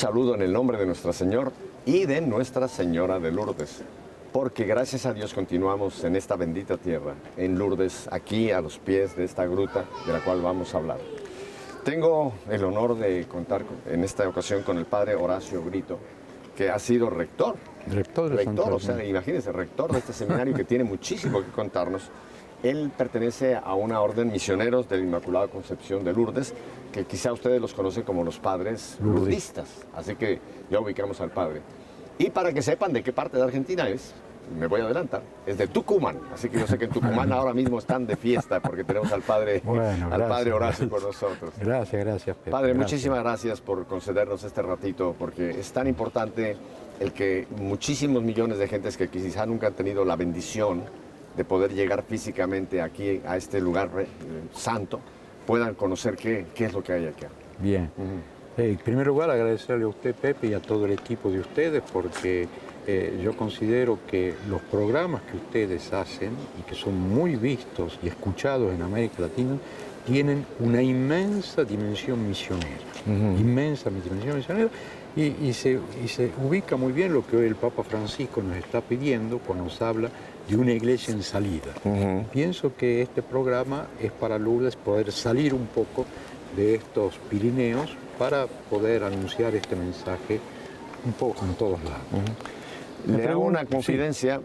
saludo en el nombre de Nuestra Señora y de Nuestra Señora de Lourdes, porque gracias a Dios continuamos en esta bendita tierra, en Lourdes, aquí a los pies de esta gruta de la cual vamos a hablar. Tengo el honor de contar en esta ocasión con el padre Horacio Brito, que ha sido rector. Rector, o sea, imagínense, rector de este seminario que tiene muchísimo que contarnos. Él pertenece a una orden misioneros de la Inmaculada Concepción de Lourdes, que quizá ustedes los conocen como los padres lourdistas. Así que ya ubicamos al padre. Y para que sepan de qué parte de Argentina es, me voy a adelantar, es de Tucumán. Así que yo sé que en Tucumán ahora mismo están de fiesta porque tenemos al padre, padre Horacio con nosotros. Gracias, Pedro. Padre, muchísimas gracias por concedernos este ratito, porque es tan importante el que muchísimos millones de gentes que quizá nunca han tenido la bendición de poder llegar físicamente aquí a este lugar santo, puedan conocer qué es lo que hay acá. Bien. En primer lugar, agradecerle a usted, Pepe, y a todo el equipo de ustedes, porque yo considero que los programas que ustedes hacen y que son muy vistos y escuchados en América Latina tienen una inmensa dimensión misionera, inmensa dimensión misionera, y se ubica muy bien lo que hoy el Papa Francisco nos está pidiendo cuando nos habla de una iglesia en salida. Pienso que este programa es para Lourdes poder salir un poco de estos Pirineos para poder anunciar este mensaje un poco en todos lados. Le hago una confidencia,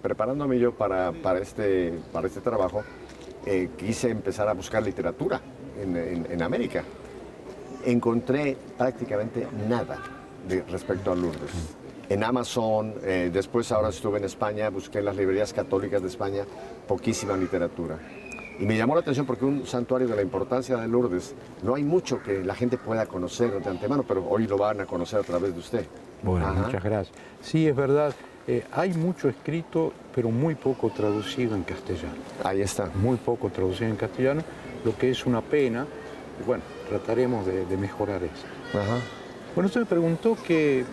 preparándome yo para este trabajo, quise empezar a buscar literatura en América. Encontré prácticamente nada respecto a Lourdes. En Amazon, después ahora estuve en España, busqué en las librerías católicas de España, poquísima literatura. Y me llamó la atención porque un santuario de la importancia de Lourdes, no hay mucho que la gente pueda conocer de antemano, pero hoy lo van a conocer a través de usted. Bueno, muchas gracias. Sí, es verdad, hay mucho escrito, pero muy poco traducido en castellano. Ahí está. Muy poco traducido en castellano, lo que es una pena. Y bueno, trataremos de mejorar eso. Bueno, usted me preguntó que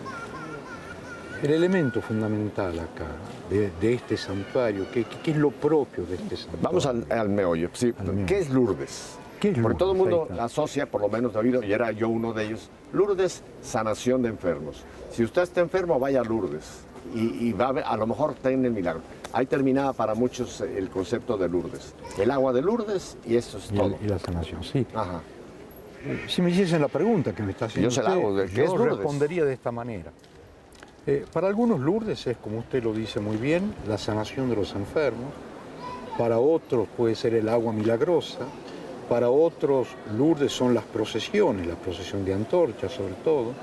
el elemento fundamental acá de este santuario, ¿qué es lo propio de este santuario? Vamos al meollo. Sí, ¿qué es Lourdes? Porque todo el mundo asocia, por lo menos de oído, y era yo uno de ellos, Lourdes, sanación de enfermos. Si usted está enfermo, vaya a Lourdes y va a ver, a lo mejor tiene el milagro. Ahí terminaba para muchos el concepto de Lourdes. El agua de Lourdes y eso es todo. Y la sanación, sí. Si me hiciesen la pregunta que me está haciendo yo se la hago, ¿qué es Lourdes? Respondería de esta manera. Para algunos Lourdes es, como usted lo dice muy bien, la sanación de los enfermos. Para otros puede ser el agua milagrosa. Para otros Lourdes son las procesiones, la procesión de antorchas sobre todo.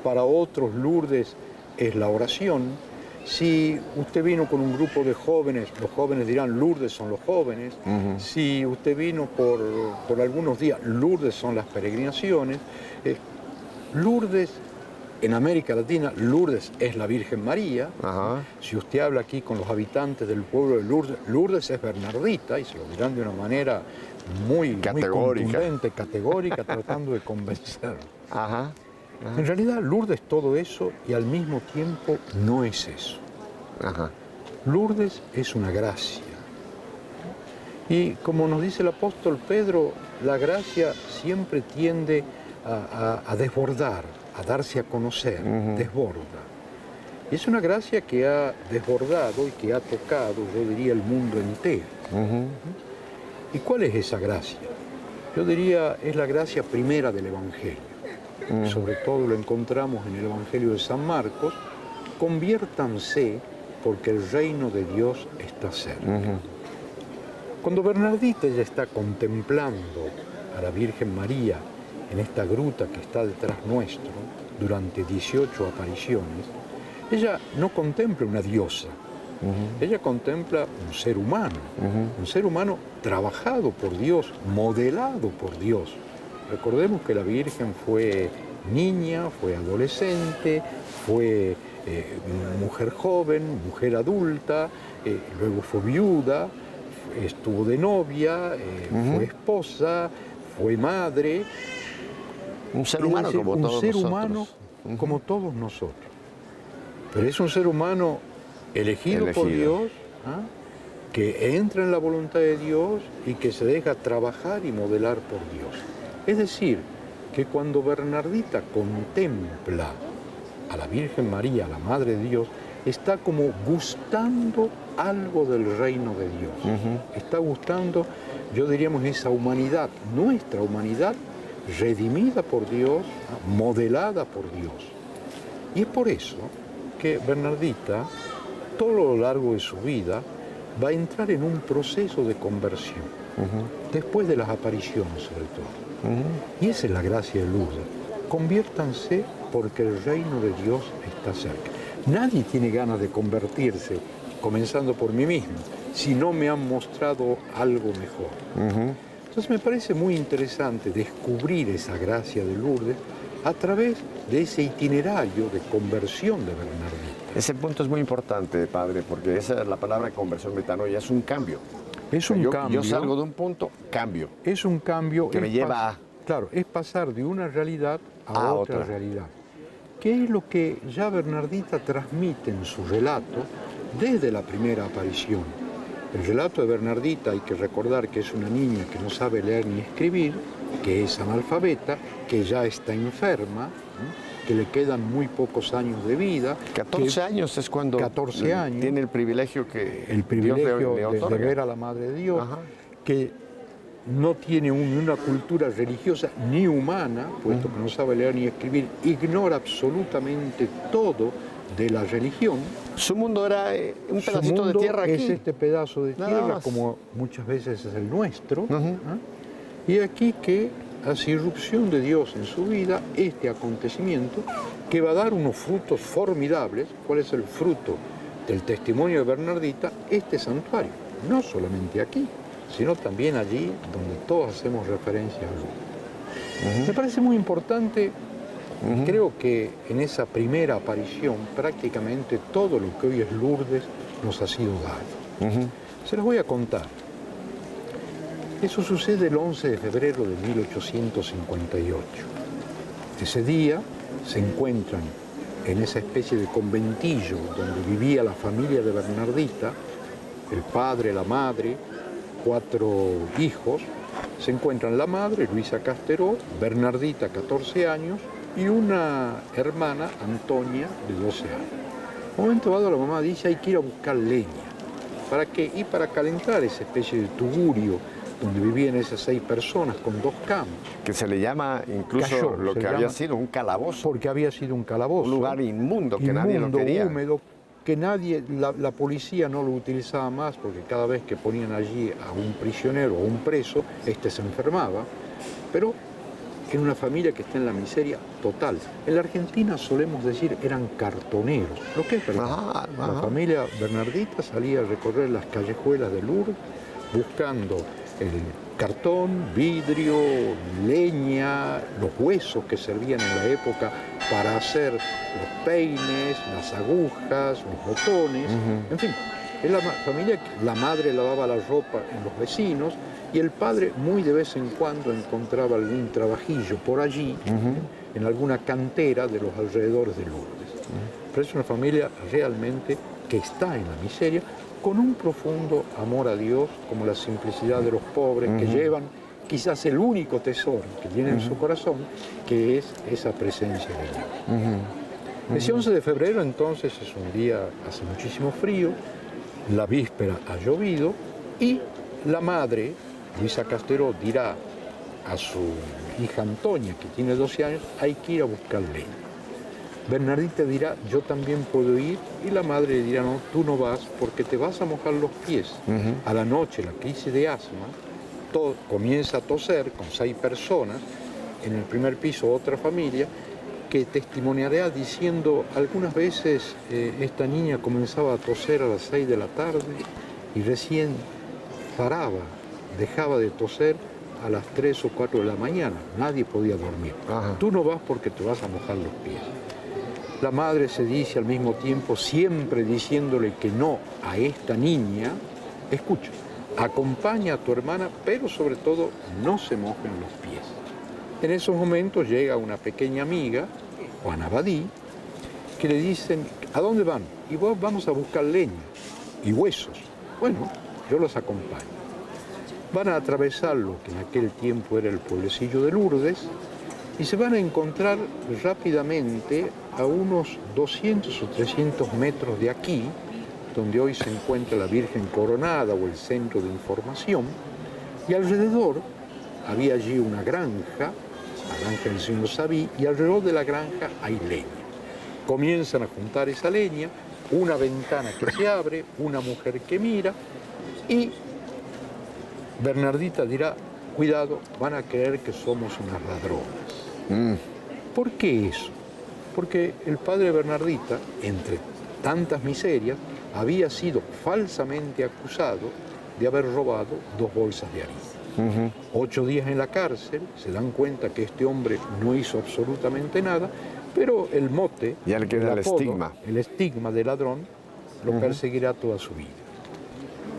Para otros Lourdes es la oración. Si usted vino con un grupo de jóvenes, los jóvenes dirán Lourdes son los jóvenes. Si usted vino por algunos días, Lourdes son las peregrinaciones. Lourdes, en América Latina, Lourdes es la Virgen María. Si usted habla aquí con los habitantes del pueblo de Lourdes, Lourdes es Bernardita, y se lo dirán de una manera muy contundente, categórica, tratando de convencer. En realidad, Lourdes es todo eso y al mismo tiempo no es eso. Lourdes es una gracia. Y como nos dice el apóstol Pedro, la gracia siempre tiende a desbordar, a darse a conocer, desborda. Y es una gracia que ha desbordado y que ha tocado, yo diría, el mundo entero. ¿Y cuál es esa gracia? Yo diría, es la gracia primera del Evangelio. Sobre todo lo encontramos en el Evangelio de San Marcos. Conviértanse porque el reino de Dios está cerca. Cuando Bernardita ya está contemplando a la Virgen María en esta gruta que está detrás nuestro, durante 18 apariciones, ella no contempla una diosa, ella contempla un ser humano trabajado por Dios, modelado por Dios. Recordemos que la Virgen fue niña, fue adolescente, fue mujer joven, mujer adulta, luego fue viuda, estuvo de novia, fue esposa, fue madre. Un ser humano como todos nosotros. Un ser humano como todos nosotros. Pero es un ser humano elegido por Dios, que entra en la voluntad de Dios y que se deja trabajar y modelar por Dios. Es decir, que cuando Bernardita contempla a la Virgen María, a la Madre de Dios, está como gustando algo del reino de Dios. Está gustando, yo diríamos, esa humanidad, nuestra humanidad, redimida por Dios, modelada por Dios. Y es por eso que Bernardita, todo lo largo de su vida, va a entrar en un proceso de conversión, después de las apariciones sobre todo. Y esa es la gracia de Lourdes. Conviértanse porque el reino de Dios está cerca. Nadie tiene ganas de convertirse, comenzando por mí mismo, si no me han mostrado algo mejor. Entonces me parece muy interesante descubrir esa gracia de Lourdes a través de ese itinerario de conversión de Bernardita. Ese punto es muy importante, padre, porque esa es la palabra conversión, metanoia, es un cambio. Es un cambio. Yo salgo de un punto, cambio. Es un cambio que me lleva a... Claro, es pasar de una realidad a otra realidad. Que es lo que ya Bernardita transmite en su relato desde la primera aparición. El relato de Bernardita, hay que recordar que es una niña que no sabe leer ni escribir, que es analfabeta, que ya está enferma, que le quedan muy pocos años de vida. 14 años es cuando 14 años, tiene el privilegio que Dios le otorga. de ver a la Madre de Dios, que no tiene una cultura religiosa ni humana, puesto que no sabe leer ni escribir, ignora absolutamente todo de la religión. Su mundo era un pedacito de tierra aquí. Es este pedazo de tierra, como muchas veces es el nuestro. Y aquí que hace irrupción de Dios en su vida, este acontecimiento que va a dar unos frutos formidables. ¿Cuál es el fruto del testimonio de Bernardita? Este santuario, no solamente aquí, sino también allí donde todos hacemos referencia a Lourdes. Me parece muy importante, creo que en esa primera aparición prácticamente todo lo que hoy es Lourdes nos ha sido dado. Se los voy a contar. Eso sucede el 11 de febrero de 1858. Ese día se encuentran en esa especie de conventillo donde vivía la familia de Bernardita, el padre, la madre, 4 hijos. Se encuentran la madre, Luisa Casteró, Bernardita, 14 años, y una hermana, Antonia, de 12 años. Un momento dado la mamá dice, hay que ir a buscar leña. ¿Para qué? Y para calentar esa especie de tugurio donde vivían esas 6 personas con 2 camas. Que se le llama incluso Cayón, lo que había sido un calabozo. Porque había sido un calabozo. Un lugar inmundo que nadie lo quería. Húmedo, que nadie, la policía no lo utilizaba más porque cada vez que ponían allí a un prisionero o un preso, este se enfermaba. Pero era una familia que está en la miseria total. En la Argentina solemos decir eran cartoneros, lo que es verdad. La familia Bernardita salía a recorrer las callejuelas de Lourdes buscando el cartón, vidrio, leña, los huesos que servían en la época para hacer los peines, las agujas, los botones, en fin. Es la familia, la madre lavaba la ropa en los vecinos y el padre muy de vez en cuando encontraba algún trabajillo por allí, en alguna cantera de los alrededores de Lourdes. Pero es una familia realmente que está en la miseria, con un profundo amor a Dios, como la simplicidad de los pobres, que llevan quizás el único tesoro que tienen en su corazón, que es esa presencia de Dios. Ese 11 de febrero entonces es un día, hace muchísimo frío, la víspera ha llovido y la madre, Luisa Casteró, dirá a su hija Antonia, que tiene 12 años, hay que ir a buscar leña. Bernardita dirá, yo también puedo ir, y la madre le dirá, no, tú no vas porque te vas a mojar los pies. A la noche, la crisis de asma, comienza a toser con 6 personas, en el primer piso otra familia, que testimoniará diciendo, algunas veces esta niña comenzaba a toser a las 6 de la tarde y recién paraba, dejaba de toser a las 3 o 4 de la mañana, nadie podía dormir. Tú no vas porque te vas a mojar los pies. La madre se dice al mismo tiempo, siempre diciéndole que no a esta niña, escucha, acompaña a tu hermana, pero sobre todo no se mojen los pies. En esos momentos llega una pequeña amiga, Juana Badí, que le dicen, ¿a dónde van? Y vos vamos a buscar leña y huesos. Bueno, yo los acompaño. Van a atravesar lo que en aquel tiempo era el pueblecillo de Lourdes y se van a encontrar rápidamente a unos 200 o 300 metros de aquí, donde hoy se encuentra la Virgen Coronada o el Centro de Información, y alrededor había allí una granja, la granja del señor Sabí, y alrededor de la granja hay leña. Comienzan a juntar esa leña, una ventana que se abre, una mujer que mira, y Bernardita dirá, cuidado, van a creer que somos unas ladronas. ¿Por qué eso? Porque el padre Bernardita, entre tantas miserias, había sido falsamente acusado de haber robado 2 bolsas de harina. 8 días en la cárcel, se dan cuenta que este hombre no hizo absolutamente nada, pero el mote, ya le queda el estigma de ladrón, lo perseguirá toda su vida.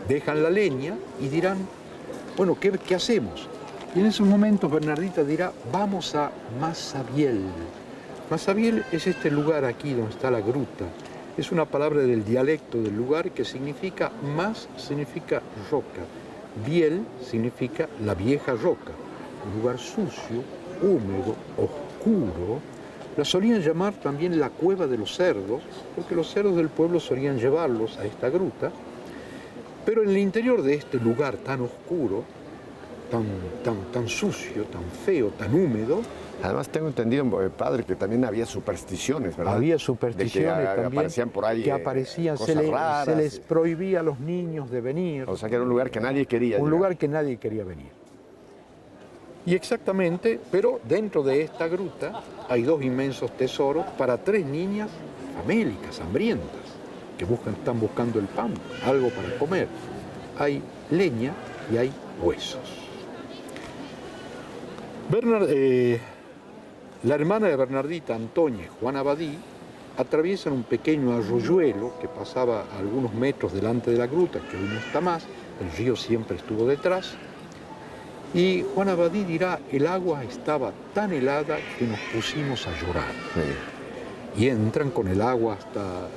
Dejan la leña y dirán, bueno, ¿qué hacemos? Y en esos momentos Bernardita dirá, vamos a Masabiel. Masabiel es este lugar aquí donde está la gruta. Es una palabra del dialecto del lugar que significa, mas significa roca. Biel significa la vieja roca. Un lugar sucio, húmedo, oscuro. La solían llamar también la cueva de los cerdos, porque los cerdos del pueblo solían llevarlos a esta gruta. Pero en el interior de este lugar tan oscuro, tan sucio, tan feo, tan húmedo. Además tengo entendido, padre, que también había supersticiones, ¿verdad? Había supersticiones de que también. Aparecían por ahí que aparecían, cosas raras. Se les prohibía a los niños de venir. O sea que era un lugar que nadie quería. Un lugar que nadie quería venir. Y exactamente, pero dentro de esta gruta hay 2 inmensos tesoros para 3 niñas famélicas, hambrientas, que están buscando el pan, algo para comer. Hay leña y hay huesos. La hermana de Bernardita, Antonia, Juana Badí, atraviesan un pequeño arroyuelo que pasaba a algunos metros delante de la gruta, que hoy no está más, el río siempre estuvo detrás, y Juana Badí dirá, el agua estaba tan helada que nos pusimos a llorar. Sí. Y entran con el agua hasta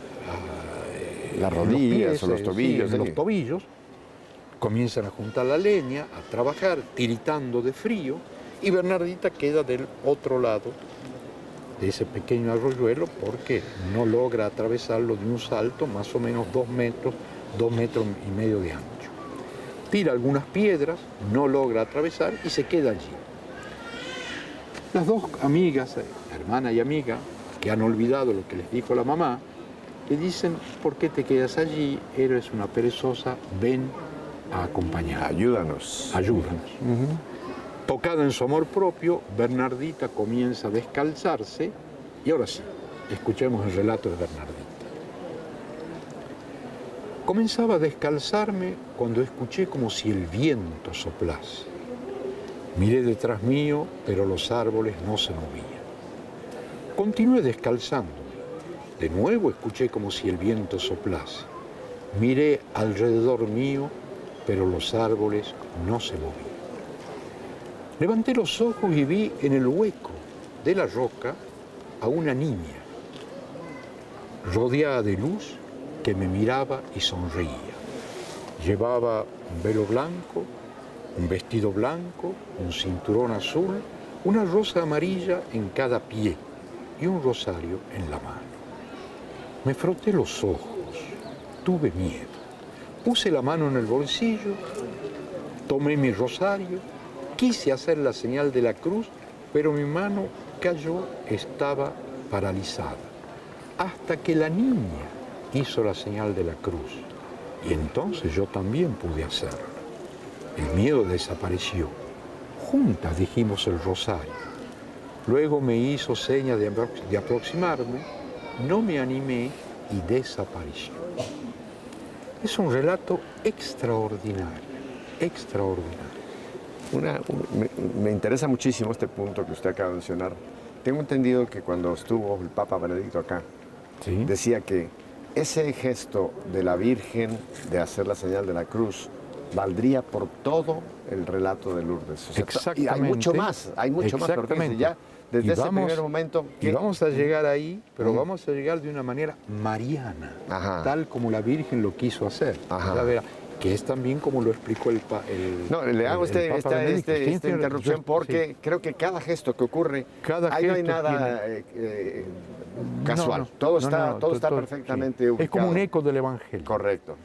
las rodillas o los tobillos. Sí, en los tobillos, comienzan a juntar la leña, a trabajar, tiritando de frío, y Bernardita queda del otro lado de ese pequeño arroyuelo porque no logra atravesarlo de un salto, más o menos 2 metros y medio de ancho. Tira algunas piedras, no logra atravesar y se queda allí. Las 2 amigas, hermana y amiga, que han olvidado lo que les dijo la mamá, le dicen, ¿por qué te quedas allí? Eres una perezosa, ven a acompañar. Ayúdanos. Tocada en su amor propio, Bernardita comienza a descalzarse y ahora sí, escuchemos el relato de Bernardita. Comenzaba a descalzarme cuando escuché como si el viento soplase. Miré detrás mío, pero los árboles no se movían. Continué descalzándome. De nuevo escuché como si el viento soplase. Miré alrededor mío, pero los árboles no se movían. Levanté los ojos y vi en el hueco de la roca a una niña, rodeada de luz, que me miraba y sonreía. Llevaba un velo blanco, un vestido blanco, un cinturón azul, una rosa amarilla en cada pie y un rosario en la mano. Me froté los ojos, tuve miedo. Puse la mano en el bolsillo, tomé mi rosario, quise hacer la señal de la cruz, pero mi mano cayó, estaba paralizada, hasta que la niña hizo la señal de la cruz. Y entonces yo también pude hacerlo. El miedo desapareció. Juntas dijimos el rosario. Luego me hizo señas de aproximarme, no me animé y desapareció. Es un relato extraordinario, extraordinario. Me interesa muchísimo este punto que usted acaba de mencionar. Tengo entendido que cuando estuvo el Papa Benedicto acá, ¿sí?, decía que ese gesto de la Virgen de hacer la señal de la cruz valdría por todo el relato de Lourdes. O sea, exactamente. Y hay mucho más, porque ya desde ese primer momento... Y vamos a llegar ahí, pero vamos a llegar de una manera mariana, tal como la Virgen lo quiso hacer. Que es también como lo explicó el No, le hago esta interrupción porque creo que cada gesto que ocurre, ahí no hay nada casual. No, todo no, está, no, todo está todo- perfectamente sí. ubicado. Es como un eco del Evangelio. Correcto.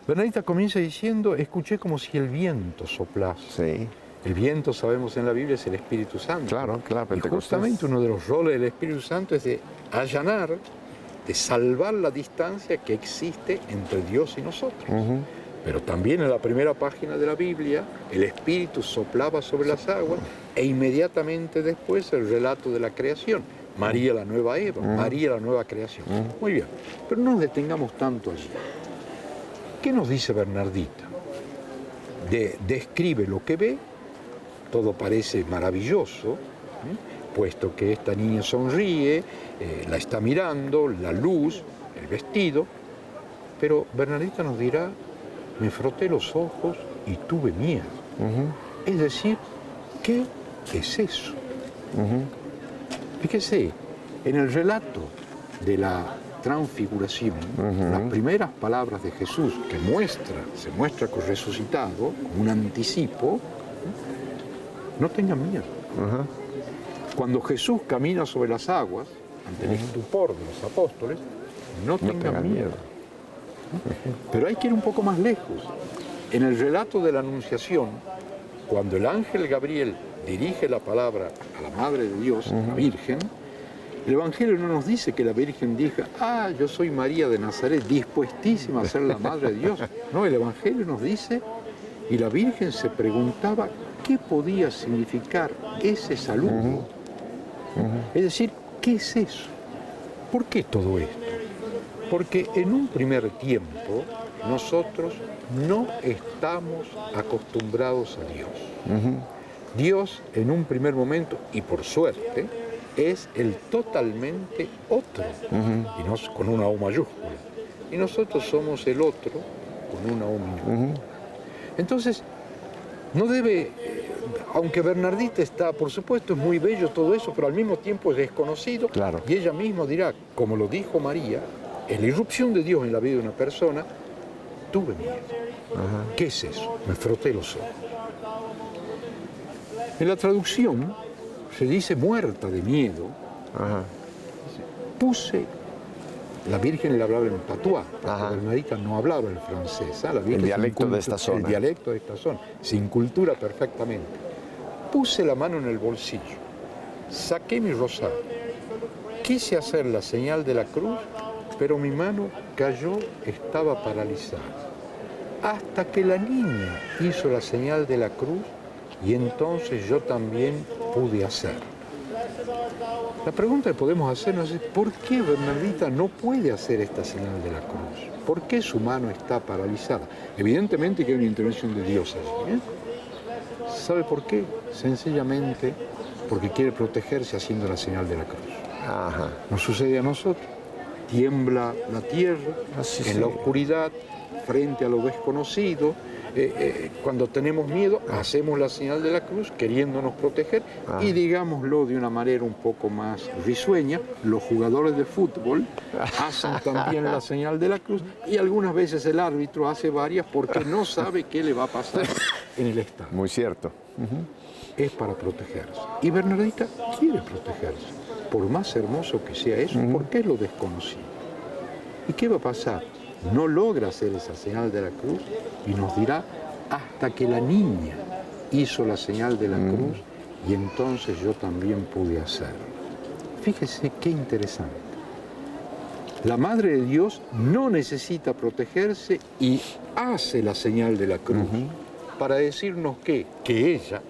Bernardita comienza diciendo, escuché como si el viento soplase. Sí, El viento, sabemos en la Biblia, es el Espíritu Santo. claro, Y Pentecostés. justamente uno de los roles del Espíritu Santo es de allanar, de salvar la distancia que existe entre Dios y nosotros. Pero también en la primera página de la Biblia, el Espíritu soplaba sobre las aguas e inmediatamente después el relato de la creación. María la nueva Eva, María la nueva creación. Muy bien, pero no nos detengamos tanto allí. ¿Qué nos dice Bernardita? Describe lo que ve, todo parece maravilloso, puesto que esta niña sonríe, la está mirando, la luz, el vestido, pero Bernardita nos dirá, me froté los ojos y tuve miedo. Es decir, ¿qué es eso? Fíjese, en el relato de la transfiguración, las primeras palabras de Jesús que se muestra resucitado, como un anticipo, no tengan miedo. Cuando Jesús camina sobre las aguas, ante el estupor de los apóstoles, no tengan miedo. Pero hay que ir un poco más lejos. En el relato de la Anunciación, cuando el ángel Gabriel dirige la palabra a la Madre de Dios, la Virgen, el Evangelio no nos dice que la Virgen diga, yo soy María de Nazaret, dispuestísima a ser la Madre de Dios. No, el Evangelio nos dice, y la Virgen se preguntaba qué podía significar ese saludo. Es decir, ¿qué es eso? ¿Por qué todo esto? Porque en un primer tiempo nosotros no estamos acostumbrados a Dios. Dios en un primer momento, y por suerte, es el totalmente otro, y no con una O mayúscula. Y nosotros somos el otro con una O minúscula. Entonces, no debe, aunque Bernardita está, por supuesto, es muy bello todo eso, pero al mismo tiempo es desconocido, Claro. y ella misma dirá, como lo dijo María, en la irrupción de Dios en la vida de una persona, tuve miedo. ¿Qué es eso? Me froté los ojos. En la traducción se dice muerta de miedo. Puse, la Virgen le hablaba en patuá, porque Bernardita no hablaba el francés. La Virgen el dialecto de esta zona. El dialecto de esta zona, sin cultura perfectamente. Puse la mano en el bolsillo, saqué mi rosario, quise hacer la señal de la cruz, pero mi mano cayó, estaba paralizada. Hasta que la niña hizo la señal de la cruz y entonces yo también pude hacerlo. La pregunta que podemos hacernos es ¿por qué Bernardita no puede hacer esta señal de la cruz? ¿Por qué su mano está paralizada? Evidentemente que hay una intervención de Dios allí. ¿Sabe por qué? Sencillamente porque quiere protegerse haciendo la señal de la cruz. Nos sucede a nosotros. Tiembla la tierra en la oscuridad, frente a lo desconocido. Cuando tenemos miedo, hacemos la señal de la cruz queriéndonos proteger y digámoslo de una manera un poco más risueña, los jugadores de fútbol hacen también la señal de la cruz y algunas veces el árbitro hace varias porque no sabe qué le va a pasar en el estadio. Muy cierto. Es para protegerse. Y Bernardita quiere protegerse, por más hermoso que sea eso, porque es lo desconocido. ¿Y qué va a pasar? No logra hacer esa señal de la cruz y nos dirá hasta que la niña hizo la señal de la cruz y entonces yo también pude hacerlo. Fíjese qué interesante. La Madre de Dios no necesita protegerse y hace la señal de la cruz para decirnos que ella,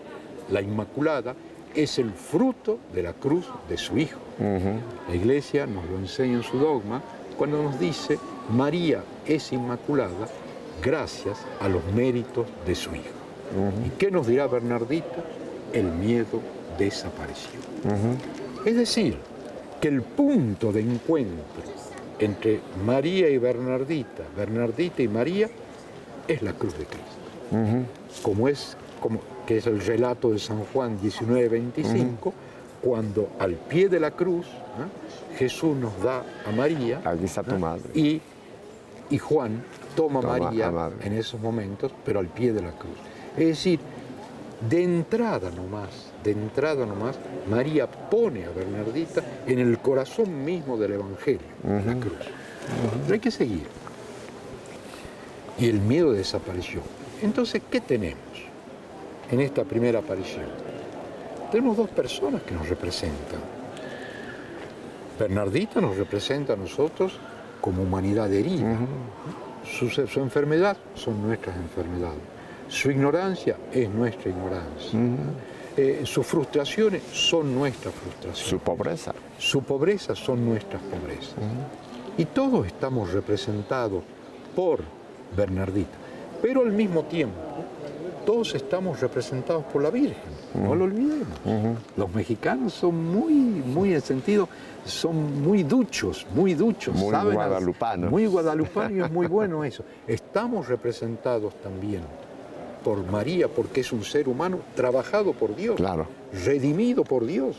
la Inmaculada, es el fruto de la cruz de su Hijo. La Iglesia nos lo enseña en su dogma cuando nos dice María es inmaculada gracias a los méritos de su Hijo. ¿Y qué nos dirá Bernardita? El miedo desapareció. Es decir, que el punto de encuentro entre María y Bernardita, Bernardita y María, es la cruz de Cristo. Que es el relato de San Juan 19:25, cuando al pie de la cruz Jesús nos da a María. Aquí está tu madre. Y Juan toma a María en esos momentos, pero al pie de la cruz. Es decir, de entrada nomás, María pone a Bernardita en el corazón mismo del Evangelio, la cruz. Pero hay que seguir. Y el miedo desapareció. Entonces, ¿qué tenemos en esta primera aparición? Tenemos dos personas que nos representan. Bernardita nos representa a nosotros como humanidad herida. Su enfermedad son nuestras enfermedades. Su ignorancia es nuestra ignorancia. Sus frustraciones son nuestras frustraciones. Su pobreza son nuestras pobrezas. Y todos estamos representados por Bernardita. Pero al mismo tiempo, todos estamos representados por la Virgen. No lo olvidemos. Los mexicanos son muy en el sentido, son muy duchos, muy ¿saben? guadalupanos. Muy guadalupanos, y es muy bueno eso. Estamos representados también por María, porque es un ser humano trabajado por Dios, claro, redimido por Dios.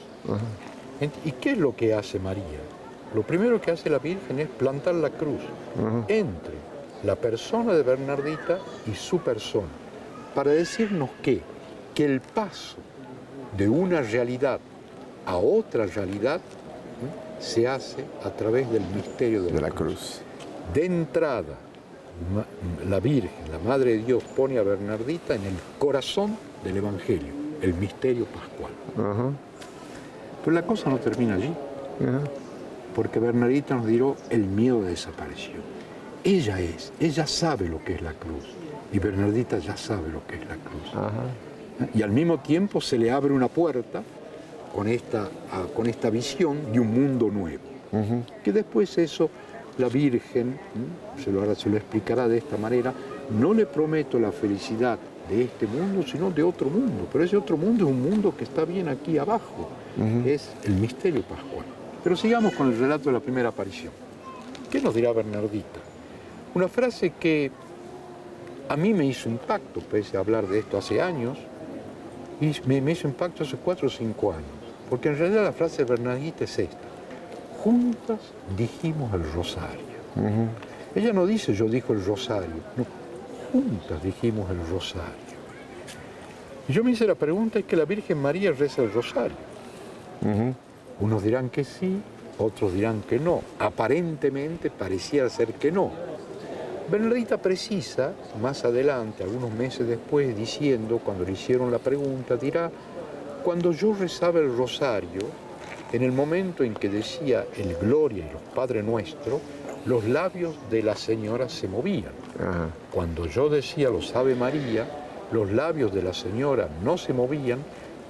¿Y qué es lo que hace María? Lo primero que hace la Virgen es plantar la cruz entre la persona de Bernardita y su persona, para decirnos que el paso de una realidad a otra realidad se hace a través del misterio de la cruz. De entrada, la Virgen, la Madre de Dios, pone a Bernardita en el corazón del Evangelio, el misterio pascual. Pero la cosa no termina allí, porque Bernardita nos dio el miedo de desaparición. Ella sabe lo que es la cruz, y Bernardita ya sabe lo que es la cruz. Y al mismo tiempo se le abre una puerta con esta visión de un mundo nuevo. Que después eso, la Virgen, ahora se lo explicará de esta manera, no le prometo la felicidad de este mundo, sino de otro mundo. Pero ese otro mundo es un mundo que está bien aquí abajo. Es el misterio pascual. Pero sigamos con el relato de la primera aparición. ¿Qué nos dirá Bernardita? Una frase que a mí me hizo impacto, pese a hablar de esto hace años, y me hizo impacto hace 4 o 5 años. Porque en realidad la frase de Bernardita es esta: juntas dijimos el rosario. Ella no dice yo dijo el rosario, no, juntas dijimos el rosario. Y yo me hice la pregunta, ¿es que la Virgen María reza el rosario? Unos dirán que sí, otros dirán que no. Aparentemente pareciera ser que no. Bernardita precisa, más adelante, algunos meses después, diciendo, cuando le hicieron la pregunta, dirá: cuando yo rezaba el rosario, en el momento en que decía el Gloria y los Padre Nuestro, los labios de la señora se movían. Cuando yo decía los Ave María, los labios de la señora no se movían,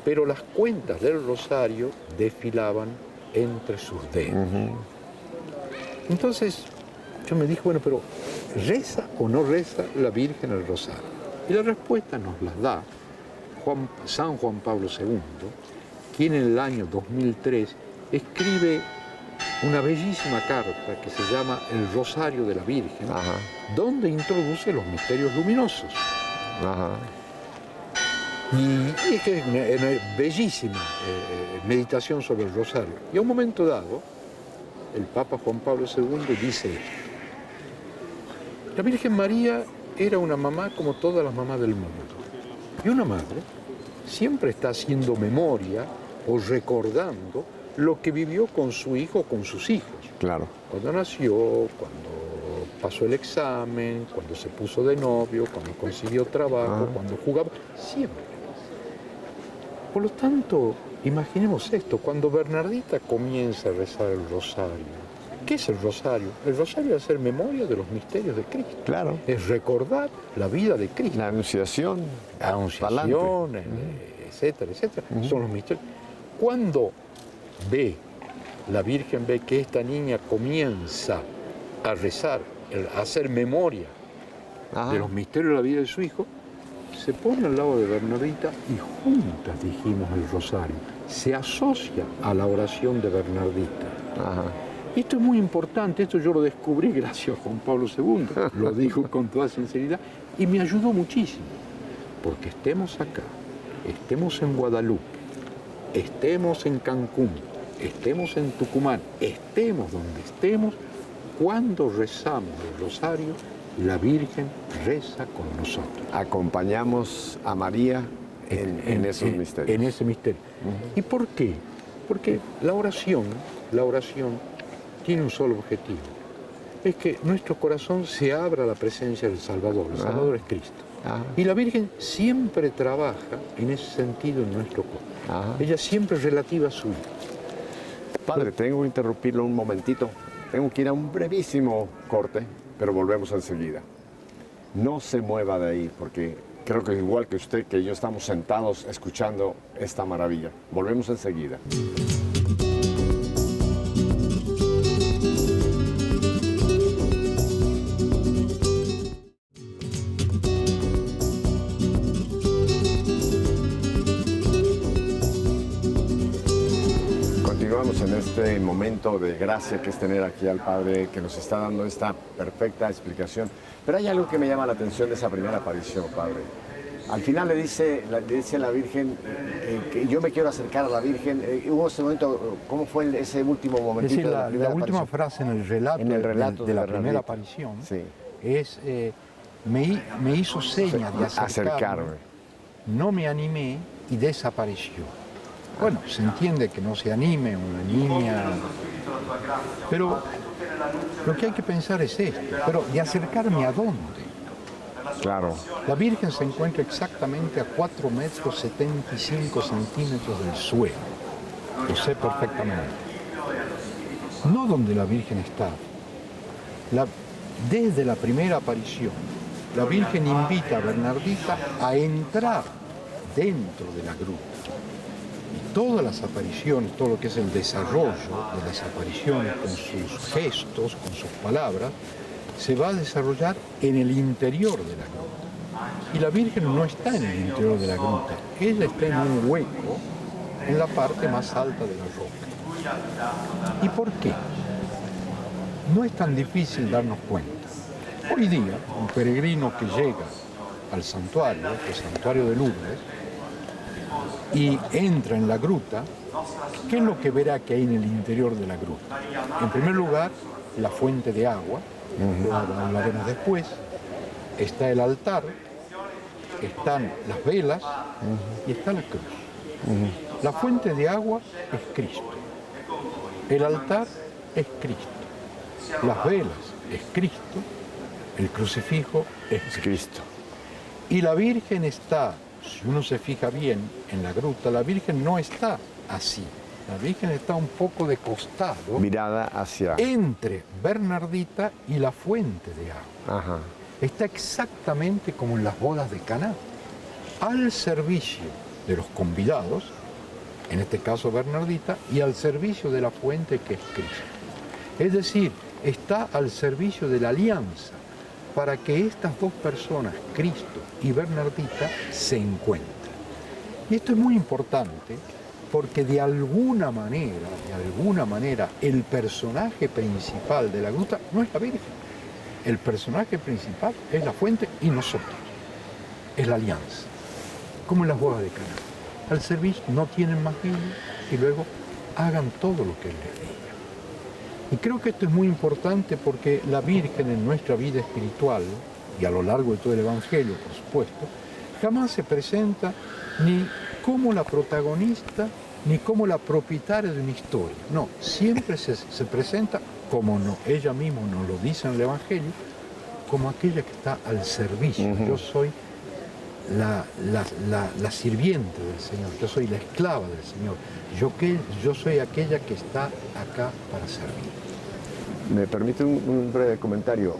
pero las cuentas del rosario desfilaban entre sus dedos. Entonces yo me dije, bueno, pero ¿reza o no reza la Virgen el rosario? Y la respuesta nos la da San Juan Pablo II, quien en el año 2003 escribe una bellísima carta que se llama El Rosario de la Virgen, donde introduce los misterios luminosos. Y es que es una bellísima meditación sobre el rosario. Y a un momento dado, el Papa Juan Pablo II dice esto: la Virgen María era una mamá como todas las mamás del mundo. Y una madre siempre está haciendo memoria o recordando lo que vivió con su hijo o con sus hijos. Claro. Cuando nació, cuando pasó el examen, cuando se puso de novio, cuando consiguió trabajo, cuando jugaba, siempre. Por lo tanto, imaginemos esto, cuando Bernardita comienza a rezar el rosario, ¿qué es el rosario? El rosario es hacer memoria de los misterios de Cristo. Claro. Es recordar la vida de Cristo. La anunciación. La anunciación, etcétera, etcétera. Son los misterios. Cuando la Virgen ve que esta niña comienza a rezar, a hacer memoria de los misterios de la vida de su hijo, se pone al lado de Bernardita y juntas dijimos el rosario. Se asocia a la oración de Bernardita. Esto es muy importante, esto yo lo descubrí gracias a Juan Pablo II, lo dijo con toda sinceridad, y me ayudó muchísimo, porque estemos acá, estemos en Guadalupe, estemos en Cancún, estemos en Tucumán, estemos donde estemos, cuando rezamos el rosario, la Virgen reza con nosotros. Acompañamos a María en esos misterios. En ese misterio. ¿Y por qué? Porque la oración tiene un solo objetivo. Es que nuestro corazón se abra a la presencia del Salvador. El Salvador es Cristo. Y la Virgen siempre trabaja en ese sentido en nuestro corazón. Ella siempre es relativa a su vida. Padre, tengo que interrumpirlo un momentito. Tengo que ir a un brevísimo corte, pero volvemos enseguida. No se mueva de ahí, porque creo que igual que usted, que yo estamos sentados escuchando esta maravilla. Volvemos enseguida. Continuamos en este momento de gracia que es tener aquí al Padre que nos está dando esta perfecta explicación. Pero hay algo que me llama la atención de esa primera aparición, Padre. Al final le dice a la Virgen que yo me quiero acercar a la Virgen. Hubo ese momento, ¿cómo fue ese último momentito? Es decir, la última frase en el relato de la primera aparición es me hizo señas de acercarme. No me animé y desapareció. Bueno, se entiende que no se anime una niña, pero lo que hay que pensar es esto. Pero ¿de acercarme a dónde? Claro. La Virgen se encuentra exactamente a 4 metros 75 centímetros del suelo. Lo sé perfectamente. No donde la Virgen está. Desde la primera aparición, la Virgen invita a Bernardita a entrar dentro de la gruta. Y todas las apariciones, todo lo que es el desarrollo de las apariciones con sus gestos, con sus palabras, se va a desarrollar en el interior de la gruta. Y la Virgen no está en el interior de la gruta, ella está en un hueco en la parte más alta de la roca. ¿Y por qué? No es tan difícil darnos cuenta. Hoy día, un peregrino que llega al santuario, el santuario de Lourdes, y entra en la gruta, ¿qué es lo que verá que hay en el interior de la gruta? En primer lugar, la fuente de agua, lo hablaremos después, está el altar, están las velas y está la cruz. La fuente de agua es Cristo, el altar es Cristo, las velas es Cristo, el crucifijo es Cristo. Y la Virgen está, si uno se fija bien en la gruta, la Virgen no está así. La Virgen está un poco de costado. Mirada hacia... entre Bernardita y la fuente de agua. Ajá. Está exactamente como en las bodas de Caná, al servicio de los convidados, en este caso Bernardita, y al servicio de la fuente que es Cristo. Es decir, está al servicio de la alianza, para que estas dos personas, Cristo y Bernardita, se encuentren. Y esto es muy importante porque de alguna manera, el personaje principal de la gruta no es la Virgen. El personaje principal es la fuente y nosotros. Es la alianza, como en las bodas de Caná. Al servicio no tienen más vino y luego hagan todo lo que Él les diga. Y creo que esto es muy importante porque la Virgen en nuestra vida espiritual, y a lo largo de todo el Evangelio, por supuesto, jamás se presenta ni como la protagonista, ni como la propietaria de una historia. No, siempre se presenta, como ella misma nos lo dice en el Evangelio, como aquella que está al servicio. Yo soy la sirviente del Señor, yo soy la esclava del Señor, yo soy aquella que está acá para servir. Me permite un breve comentario.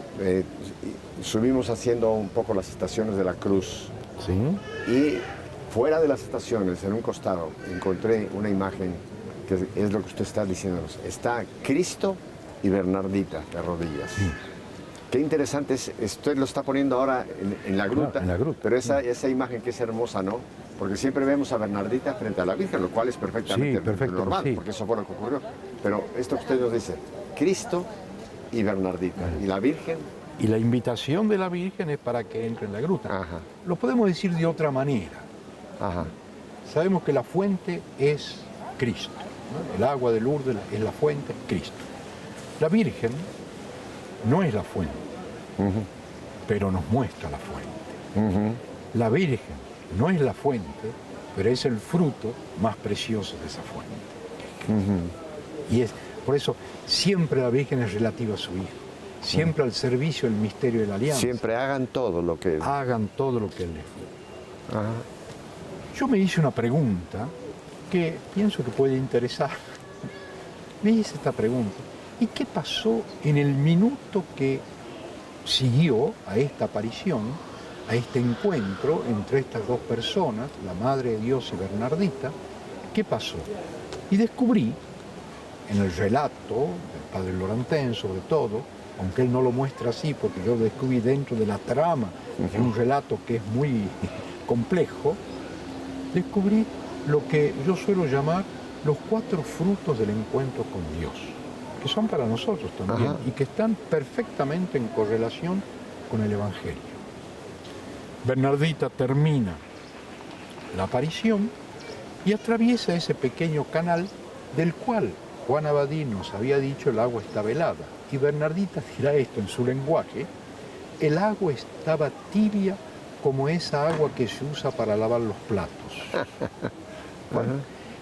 Subimos haciendo un poco las estaciones de la cruz. ¿Sí? Y fuera de las estaciones, en un costado, encontré una imagen que es lo que usted está diciéndonos. Está Cristo y Bernardita de rodillas. Sí. Qué interesante es, usted lo está poniendo ahora en la gruta, en la gruta. Pero esa imagen que es hermosa, ¿no? Porque siempre vemos a Bernardita frente a la Virgen, lo cual es perfectamente normal, porque eso fue lo que ocurrió. Pero esto que usted nos dice, Cristo y Bernardita, y la Virgen. Y la invitación de la Virgen es para que entre en la gruta. Ajá. Lo podemos decir de otra manera. Ajá. Sabemos que la fuente es Cristo, ¿no? El agua de Lourdes es la fuente, Cristo. La Virgen no es la fuente, pero nos muestra la fuente. La Virgen, no es la fuente, pero es el fruto más precioso de esa fuente. Y es, por eso, siempre la Virgen es relativa a su Hijo, siempre al servicio del misterio de la alianza. Siempre hagan todo lo que... Hagan todo lo que Él les diga. Ajá. Yo me hice una pregunta que pienso que puede interesar. Me hice esta pregunta. ¿Y qué pasó en el minuto que siguió a esta aparición, a este encuentro entre estas dos personas, la Madre de Dios y Bernardita? ¿Qué pasó? Y descubrí, en el relato del Padre Lorantén sobre todo, aunque él no lo muestra así, porque yo lo descubrí dentro de la trama de un relato que es muy complejo, descubrí lo que yo suelo llamar los 4 frutos del encuentro con Dios, que son para nosotros también. Ajá. Y que están perfectamente en correlación con el Evangelio. Bernardita termina la aparición y atraviesa ese pequeño canal del cual Juan Abadí nos había dicho el agua estaba helada. Y Bernardita dirá esto en su lenguaje: el agua estaba tibia como esa agua que se usa para lavar los platos. Bueno,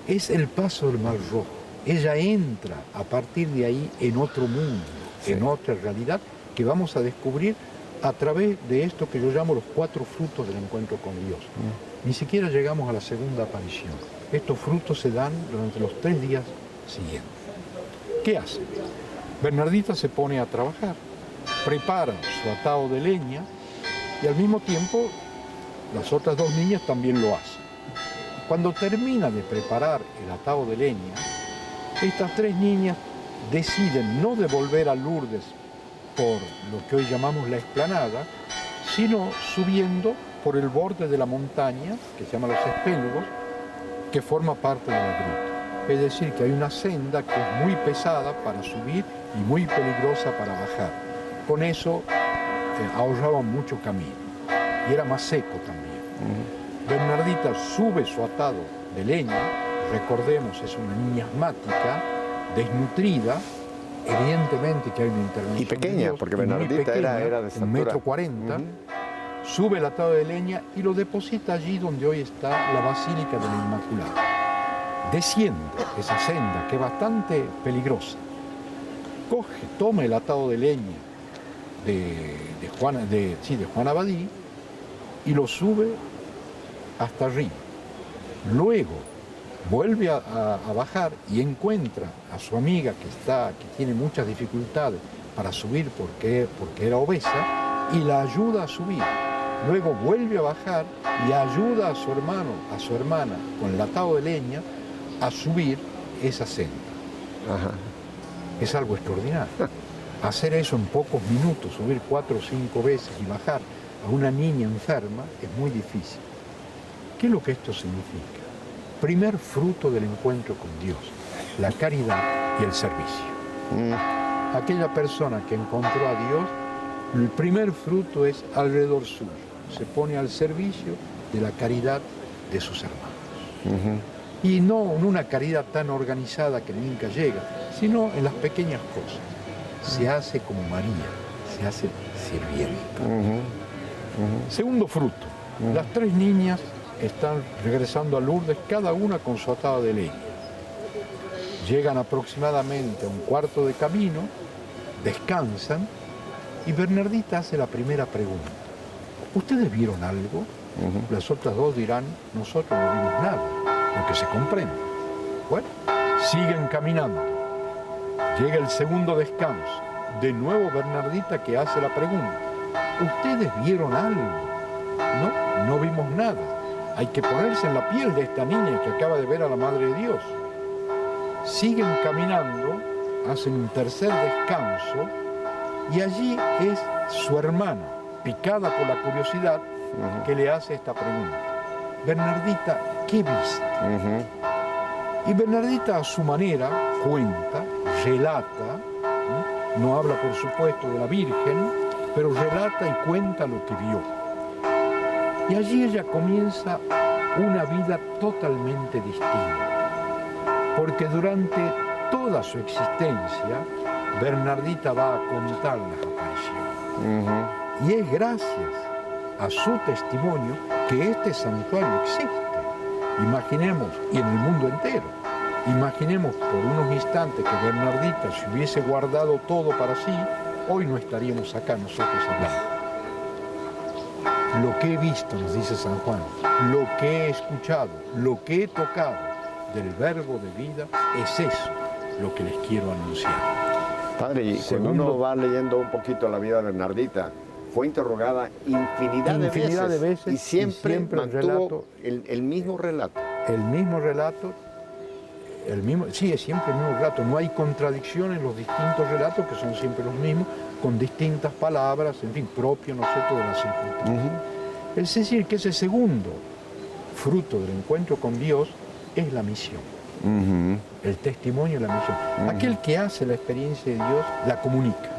es el paso del Mar Rojo. Ella entra a partir de ahí en otro mundo, sí, en otra realidad que vamos a descubrir a través de esto que yo llamo los 4 frutos del encuentro con Dios. Ni siquiera llegamos a la segunda aparición. Estos frutos se dan durante los 3 días siguientes. ¿Qué hace? Bernardita se pone a trabajar, prepara su atado de leña y al mismo tiempo las otras 2 niñas también lo hacen. Cuando termina de preparar el atado de leña, estas 3 niñas deciden no devolver a Lourdes por lo que hoy llamamos la explanada, sino subiendo por el borde de la montaña, que se llama Los Espélogos, que forma parte de la gruta. Es decir, que hay una senda que es muy pesada para subir y muy peligrosa para bajar. Con eso ahorraban mucho camino y era más seco también. Bernardita sube su atado de leña, recordemos, es una niña asmática, desnutrida, evidentemente que hay una intervención. Y pequeña, de Dios, porque Bernardita pequeña, era de estatura. 1,40 m, sube el atado de leña y lo deposita allí donde hoy está la Basílica de la Inmaculada. Desciende esa senda, que es bastante peligrosa. Toma el atado de leña de Juan Abadí y lo sube hasta arriba. Luego vuelve a bajar y encuentra a su amiga que tiene muchas dificultades para subir porque era obesa, y la ayuda a subir. Luego vuelve a bajar y ayuda a su hermana con el atado de leña a subir esa senda. Ajá. Es algo extraordinario. Hacer eso en pocos minutos, subir 4 o 5 veces y bajar a una niña enferma, es muy difícil. ¿Qué es lo que esto significa? Primer fruto del encuentro con Dios, la caridad y el servicio. Aquella persona que encontró a Dios, el primer fruto es alrededor suyo. Se pone al servicio de la caridad de sus hermanos. Y no en una caridad tan organizada que nunca llega, sino en las pequeñas cosas. Se hace como María, se hace sirvienta. Segundo fruto, las 3 niñas están regresando a Lourdes, cada una con su atado de leña. Llegan aproximadamente a un cuarto de camino, descansan, y Bernardita hace la primera pregunta. ¿Ustedes vieron algo? Las otras 2 dirán, nosotros no vimos nada, lo que se comprende. Bueno, siguen caminando. Llega el segundo descanso. De nuevo Bernardita que hace la pregunta. ¿Ustedes vieron algo? No, no vimos nada. Hay que ponerse en la piel de esta niña que acaba de ver a la Madre de Dios. Siguen caminando, hacen un tercer descanso, y allí es su hermana, picada por la curiosidad, que le hace esta pregunta. Bernardita, ¿qué viste? Y Bernardita a su manera cuenta, relata, no habla por supuesto de la Virgen, pero relata y cuenta lo que vio. Y allí ella comienza una vida totalmente distinta, porque durante toda su existencia Bernardita va a contar las apariciones. Y es gracias a su testimonio que este santuario existe. Imaginemos, y en el mundo entero, imaginemos por unos instantes que Bernardita se hubiese guardado todo para sí, hoy no estaríamos acá nosotros hablando. Lo que he visto, nos dice San Juan, lo que he escuchado, lo que he tocado del verbo de vida, es eso lo que les quiero anunciar. Padre, y Segundo, cuando uno va leyendo un poquito la vida de Bernardita, fue interrogada infinidad de veces y siempre mantuvo el mismo relato. El mismo relato, sí, es siempre el mismo relato. No hay contradicción en los distintos relatos, que son siempre los mismos, con distintas palabras, en fin, propio, ¿no es cierto?, de las circunstancias. Es decir, que ese segundo fruto del encuentro con Dios es la misión. El testimonio y la misión. Aquel que hace la experiencia de Dios la comunica.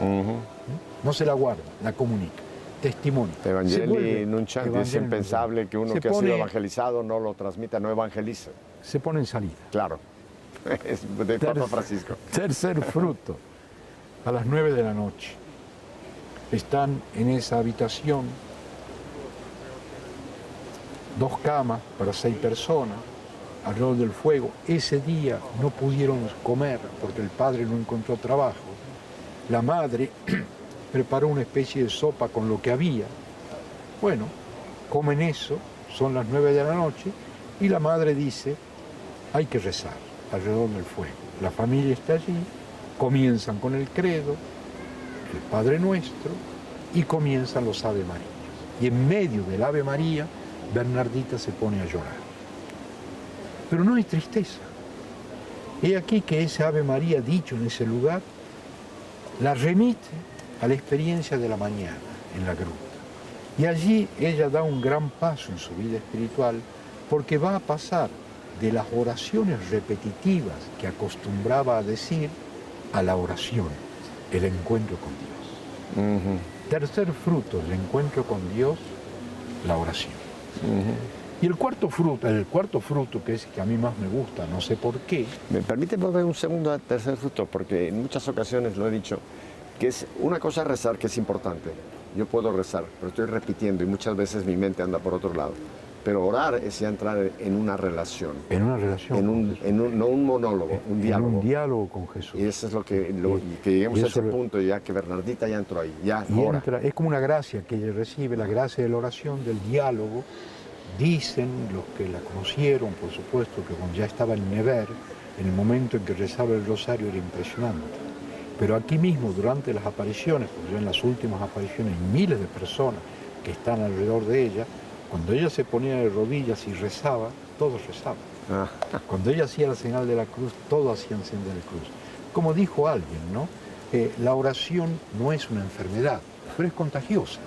No se la guarda, la comunica. Testimonio. Evangelii nuncianti, es impensable que uno que ha sido evangelizado no lo transmita, no evangelice. Se pone en salida. Claro, es de Papa Francisco. Tercer fruto, a las 9 de la noche. Están en esa habitación 2 camas para 6 personas, alrededor del fuego. Ese día no pudieron comer porque el padre no encontró trabajo. La madre preparó una especie de sopa con lo que había. Bueno, comen eso, son las 9 de la noche, y la madre dice, hay que rezar alrededor del fuego. La familia está allí, comienzan con el credo, el Padre Nuestro, y comienzan los Ave Marías. Y en medio del Ave María, Bernardita se pone a llorar. Pero no hay tristeza. He aquí que ese Ave María dicho en ese lugar la remite a la experiencia de la mañana en la gruta. Y allí ella da un gran paso en su vida espiritual, porque va a pasar de las oraciones repetitivas que acostumbraba a decir a la oración, el encuentro con Dios. Tercer fruto del encuentro con Dios, la oración. Y el cuarto fruto, que es que a mí más me gusta, no sé por qué. ¿Me permite volver un segundo al tercer fruto? Porque en muchas ocasiones lo he dicho, que es una cosa rezar, que es importante. Yo puedo rezar, pero estoy repitiendo y muchas veces mi mente anda por otro lado. Pero orar es ya entrar en una relación. En una relación. No un monólogo, un diálogo. En un diálogo con Jesús. Y eso es lo que lleguemos a ese punto, ya que Bernardita ya entró ahí, ya ora. Es como una gracia que ella recibe, la gracia de la oración, del diálogo. Dicen los que la conocieron, por supuesto, que cuando ya estaba en Nevers, en el momento en que rezaba el rosario era impresionante. Pero aquí mismo, durante las apariciones, porque en las últimas apariciones hay miles de personas que están alrededor de ella, cuando ella se ponía de rodillas y rezaba, todos rezaban. Cuando ella hacía la señal de la cruz, todos hacían señal de la cruz. Como dijo alguien, ¿no? La oración no es una enfermedad, pero es contagiosa.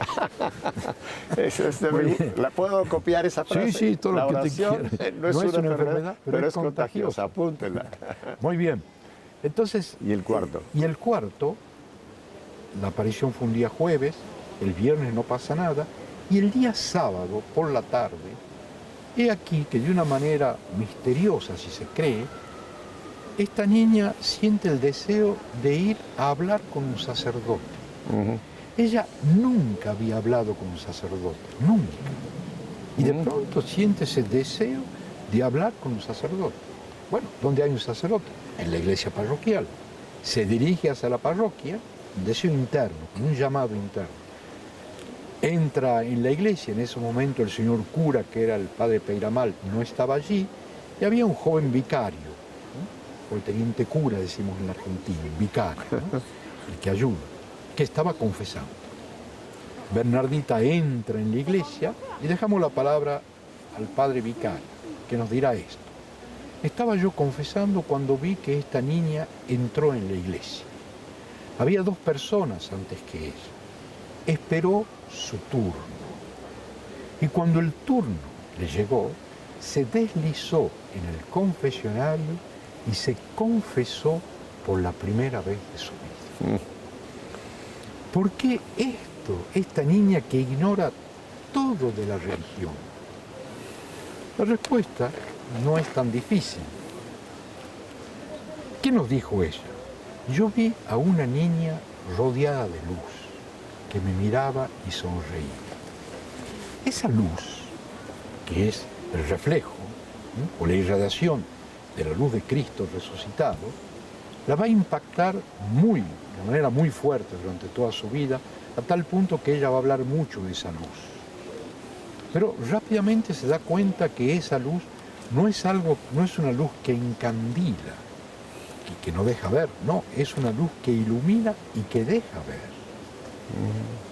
¿La puedo copiar esa frase? Sí, todo lo que te quieras. No es una enfermedad, pero es contagiosa. Apúntela. Muy bien. Entonces, ¿Y el cuarto? Y el cuarto, la aparición fue un día jueves, el viernes no pasa nada, y el día sábado, por la tarde, he aquí que de una manera misteriosa, si se cree, esta niña siente el deseo de ir a hablar con un sacerdote. Ella nunca había hablado con un sacerdote, nunca. Y de pronto siente ese deseo de hablar con un sacerdote. Bueno, ¿dónde hay un sacerdote? En la iglesia parroquial. Se dirige hacia la parroquia, un deseo interno, un llamado interno. Entra en la iglesia, en ese momento el señor cura, que era el padre Peiramal, no estaba allí, y había un joven vicario, ¿no? O el teniente cura, decimos en la Argentina, el vicario, ¿no? El que ayuda, que estaba confesando. Bernardita entra en la iglesia y dejamos la palabra al padre vicario, que nos dirá esto. Estaba yo confesando cuando vi que esta niña entró en la iglesia. Había 2 personas antes que ella. Esperó su turno. Y cuando el turno le llegó, se deslizó en el confesionario y se confesó por la primera vez de su vida. ¿Por qué esta niña que ignora todo de la religión? La respuesta no es tan difícil. ¿Qué nos dijo ella? Yo vi a una niña rodeada de luz, que me miraba y sonreía. Esa luz, que es el reflejo, o la irradiación de la luz de Cristo resucitado, la va a impactar de manera muy fuerte durante toda su vida, a tal punto que ella va a hablar mucho de esa luz. Pero rápidamente se da cuenta que esa luz no es una luz que encandila y que no deja ver, no, es una luz que ilumina y que deja ver.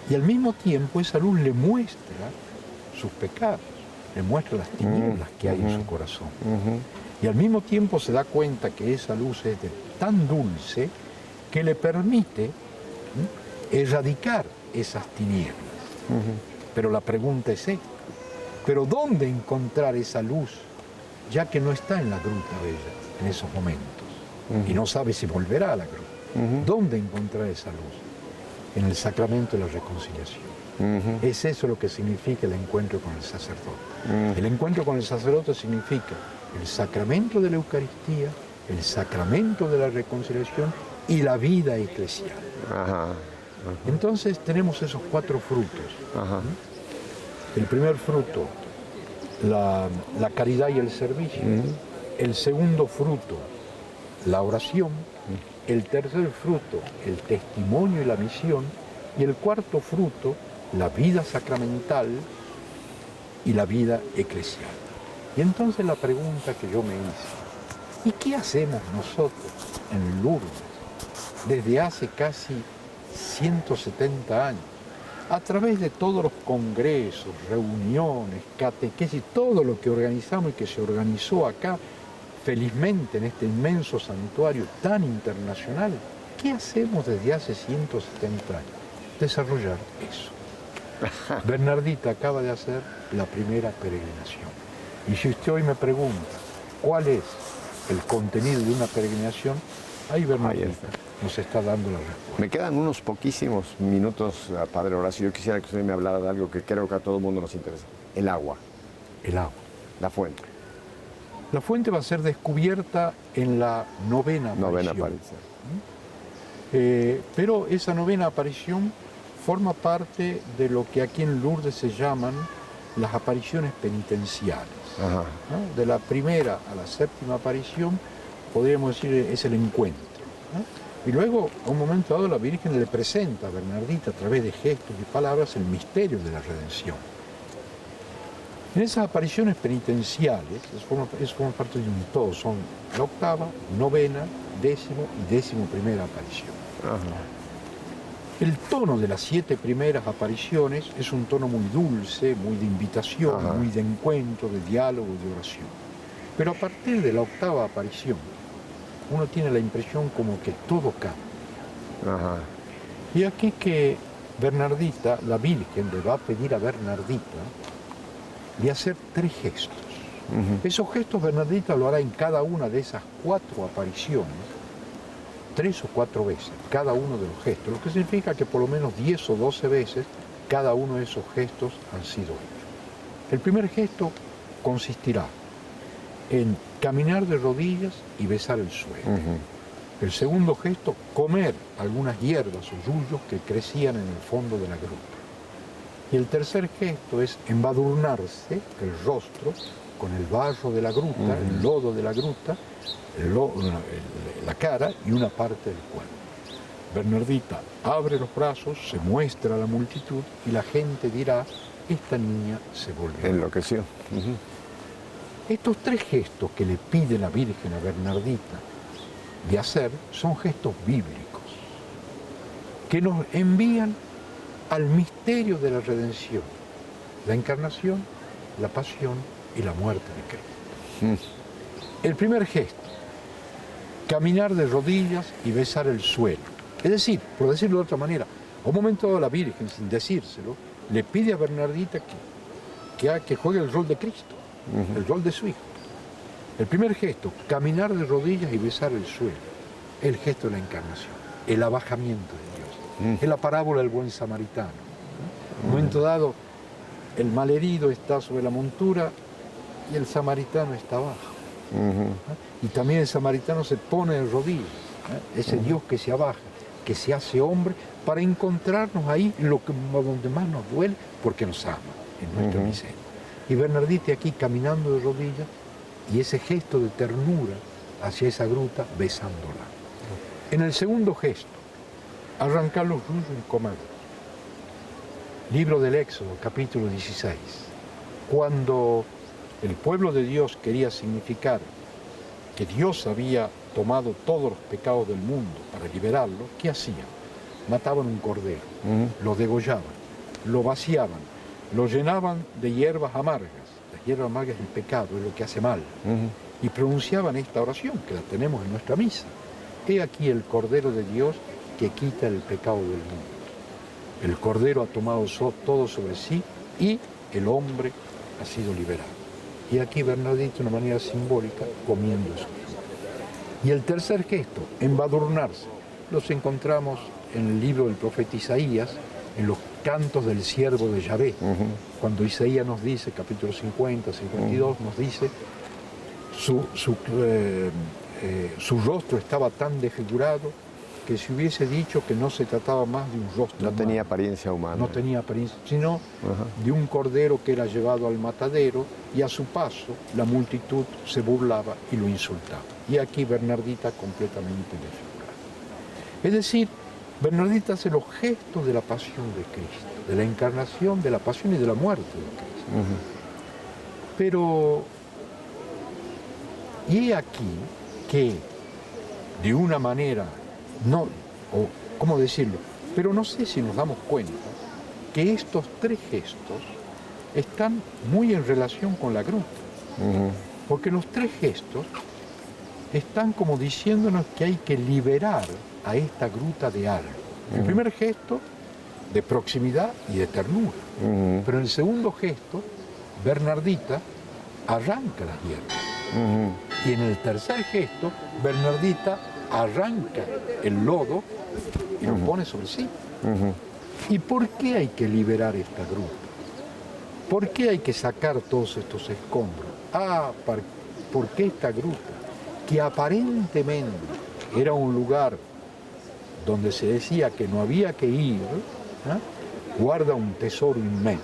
Y al mismo tiempo esa luz le muestra sus pecados, le muestra las tinieblas que hay en su corazón. Y al mismo tiempo se da cuenta que esa luz es tan dulce que le permite erradicar esas tinieblas. Pero la pregunta es esta, ¿pero dónde encontrar esa luz, ya que no está en la gruta ella en esos momentos? Y no sabe si volverá a la gruta. ¿Dónde encontrar esa luz? En el sacramento de la reconciliación. Es eso lo que significa el encuentro con el sacerdote. El encuentro con el sacerdote significa el sacramento de la Eucaristía, el sacramento de la reconciliación y la vida eclesial. Entonces tenemos esos 4 frutos. El primer fruto, la caridad y el servicio. El segundo fruto, la oración. El tercer fruto, el testimonio y la misión. Y el cuarto fruto, la vida sacramental y la vida eclesial. Y entonces la pregunta que yo me hice, ¿y qué hacemos nosotros en Lourdes desde hace casi 170 años? A través de todos los congresos, reuniones, catequesis, todo lo que organizamos y que se organizó acá, felizmente en este inmenso santuario tan internacional, ¿qué hacemos desde hace 170 años? Desarrollar eso. Bernardita acaba de hacer la primera peregrinación. Y si usted hoy me pregunta cuál es el contenido de una peregrinación, ahí Bernardita nos está dando la respuesta. Me quedan unos poquísimos minutos, Padre Horacio. Yo quisiera que usted me hablara de algo que creo que a todo el mundo nos interesa. El agua. El agua. La fuente. La fuente va a ser descubierta en la novena aparición. Pero esa novena aparición forma parte de lo que aquí en Lourdes se llaman las apariciones penitenciales. ¿No? De la primera a la séptima aparición, podríamos decir, es el encuentro. ¿No? Y luego, a un momento dado, la Virgen le presenta a Bernardita, a través de gestos y palabras, el misterio de la redención. En esas apariciones penitenciales, eso forma parte de un todo, son la octava, novena, décimo y décimo primera aparición. El tono de las 7 primeras apariciones es un tono muy dulce, muy de invitación, muy de encuentro, de diálogo, de oración. Pero a partir de la octava aparición, uno tiene la impresión como que todo cambia. Y aquí que Bernardita, la Virgen, le va a pedir a Bernardita de hacer 3 gestos. Esos gestos Bernardita lo hará en cada una de esas 4 apariciones, 3 o 4 veces, cada uno de los gestos, lo que significa que por lo menos 10 o 12 veces cada uno de esos gestos han sido hechos. El primer gesto consistirá en caminar de rodillas y besar el suelo. El segundo gesto, comer algunas hierbas o yuyos que crecían en el fondo de la gruta. Y el tercer gesto es embadurnarse el rostro con el barro de la gruta, el lodo de la gruta, la cara y una parte del cuerpo. Bernardita abre los brazos, se muestra a la multitud y la gente dirá, esta niña se volvió. Enloqueció. Estos 3 gestos que le pide la Virgen a Bernardita de hacer son gestos bíblicos que nos envían al misterio de la redención, la encarnación, la pasión y la muerte de Cristo. El primer gesto, caminar de rodillas y besar el suelo. Es decir, por decirlo de otra manera, a un momento dado la Virgen, sin decírselo, le pide a Bernardita que juegue el rol de Cristo, el rol de su hijo. El primer gesto, caminar de rodillas y besar el suelo, el gesto de la encarnación, el abajamiento de Dios. Es la parábola del buen samaritano. En un momento dado, el malherido está sobre la montura y el samaritano está abajo. Y también el samaritano se pone de rodillas. Ese Dios que se abaja, que se hace hombre, para encontrarnos ahí en donde más nos duele, porque nos ama, en nuestra miseria. Y Bernardita aquí caminando de rodillas y ese gesto de ternura hacia esa gruta besándola. En el segundo gesto, arrancar los ruyos y comerlos. Libro del Éxodo, capítulo 16. Cuando el pueblo de Dios quería significar que Dios había tomado todos los pecados del mundo para liberarlo, ¿qué hacían? Mataban un cordero, lo degollaban, lo vaciaban, lo llenaban de hierbas amargas. Las hierbas amargas es el pecado, es lo que hace mal. Y pronunciaban esta oración, que la tenemos en nuestra misa. He aquí el Cordero de Dios que quita el pecado del mundo. El Cordero ha tomado todo sobre sí y el hombre ha sido liberado. Y aquí Bernardita, de una manera simbólica, comiendo eso. Y el tercer gesto, embadurnarse, los encontramos en el libro del profeta Isaías, en los cantos del siervo de Yahvé. Cuando Isaías nos dice, capítulo 50, 52, nos dice, su rostro estaba tan desfigurado que si hubiese dicho que no se trataba más de un rostro No humano, tenía apariencia humana. no tenía apariencia, sino de un cordero que era llevado al matadero y a su paso la multitud se burlaba y lo insultaba. Y aquí Bernardita completamente desfigurada. Es decir, Bernardita hace los gestos de la pasión de Cristo, de la encarnación, de la pasión y de la muerte de Cristo. Pero, y he aquí que de una manera, no, o cómo decirlo, pero no sé si nos damos cuenta que estos tres gestos están muy en relación con la gruta. Porque los tres gestos están como diciéndonos que hay que liberar a esta gruta de algo. El primer gesto de proximidad y de ternura. Pero en el segundo gesto, Bernardita arranca las hierbas. Y en el tercer gesto, Bernardita arranca el lodo y lo pone sobre sí. ¿Y por qué hay que liberar esta gruta? ¿Por qué hay que sacar todos estos escombros? Porque esta gruta, que aparentemente era un lugar donde se decía que no había que ir, guarda un tesoro inmenso.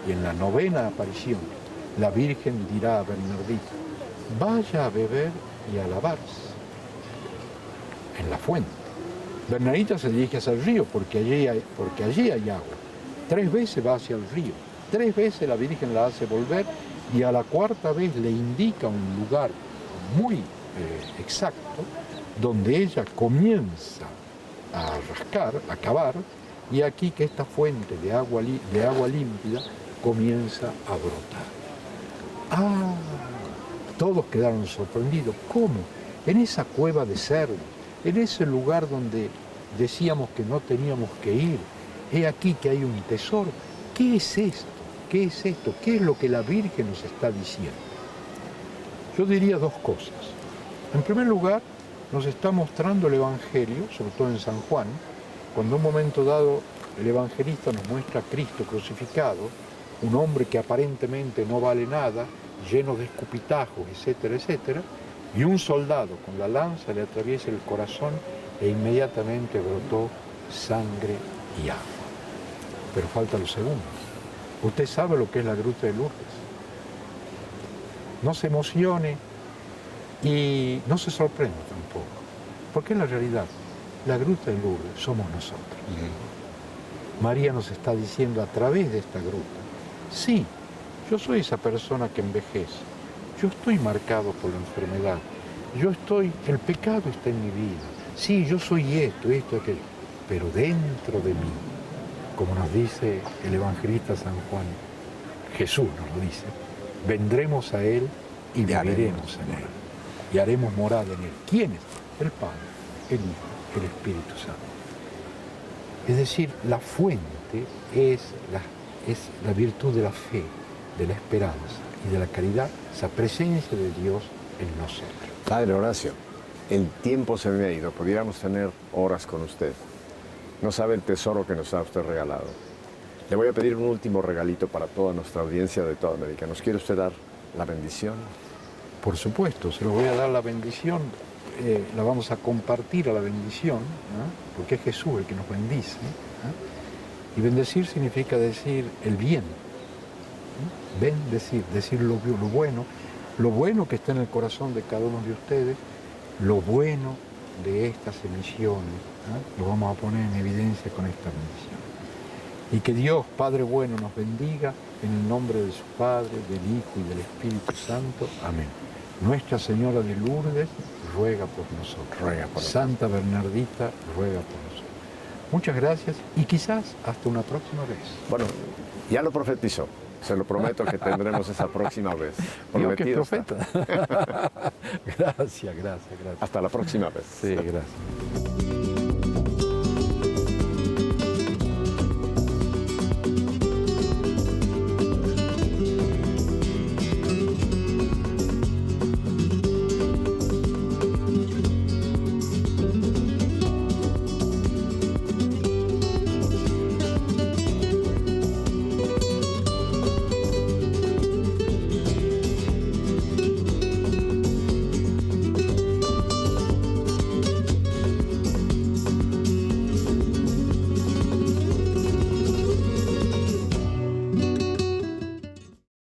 Y en la novena aparición, la Virgen dirá a Bernardita, vaya a beber y a lavarse en la fuente. Bernardita se dirige hacia el río porque allí hay agua. 3 veces va hacia el río, 3 veces la Virgen la hace volver y a la 4ª vez le indica un lugar muy exacto donde ella comienza a rascar, a cavar, y aquí que esta fuente de agua límpida comienza a brotar. Todos quedaron sorprendidos. ¿Cómo? En esa cueva de cerdo, en ese lugar donde decíamos que no teníamos que ir, he aquí que hay un tesoro. ¿Qué es esto? ¿Qué es esto? ¿Qué es lo que la Virgen nos está diciendo? Yo diría 2 cosas. En primer lugar, nos está mostrando el Evangelio, sobre todo en San Juan, cuando en un momento dado el evangelista nos muestra a Cristo crucificado, un hombre que aparentemente no vale nada, lleno de escupitajos, etcétera, etcétera, y un soldado con la lanza le atraviesa el corazón e inmediatamente brotó sangre y agua. Pero falta lo segundo. Usted sabe lo que es la gruta de Lourdes. No se emocione y no se sorprenda tampoco, porque en la realidad, la gruta de Lourdes somos nosotros. María nos está diciendo a través de esta gruta, sí, yo soy esa persona que envejece, yo estoy marcado por la enfermedad, el pecado está en mi vida, sí, yo soy esto, aquello, pero dentro de mí, como nos dice el evangelista San Juan, Jesús nos lo dice, vendremos a Él y viviremos en Él, y haremos morada en Él. ¿Quién es? El Padre, el Hijo, el Espíritu Santo. Es decir, la fuente es la virtud de la fe, de la esperanza y de la caridad, esa presencia de Dios en nosotros. Padre Horacio, el tiempo se me ha ido, pudiéramos tener horas con usted. No sabe el tesoro que nos ha usted regalado. Le voy a pedir un último regalito para toda nuestra audiencia de toda América. ¿Nos quiere usted dar la bendición? Por supuesto, se lo voy a dar la bendición, la vamos a compartir a la bendición, porque es Jesús el que nos bendice. Y bendecir significa decir el bien, Ven, decir lo bueno que está en el corazón de cada uno de ustedes, lo bueno de estas emisiones, lo vamos a poner en evidencia con esta bendición. Y que Dios, Padre bueno, nos bendiga en el nombre de su Padre, del Hijo y del Espíritu Santo. Amén. Nuestra Señora de Lourdes ruega por nosotros. Santa Bernardita ruega por nosotros. Muchas gracias y quizás hasta una próxima vez. Bueno, ya lo profetizó. Se lo prometo que tendremos esa próxima vez. Digo que es Prometido profeta. Gracias. Hasta la próxima vez. Sí, gracias.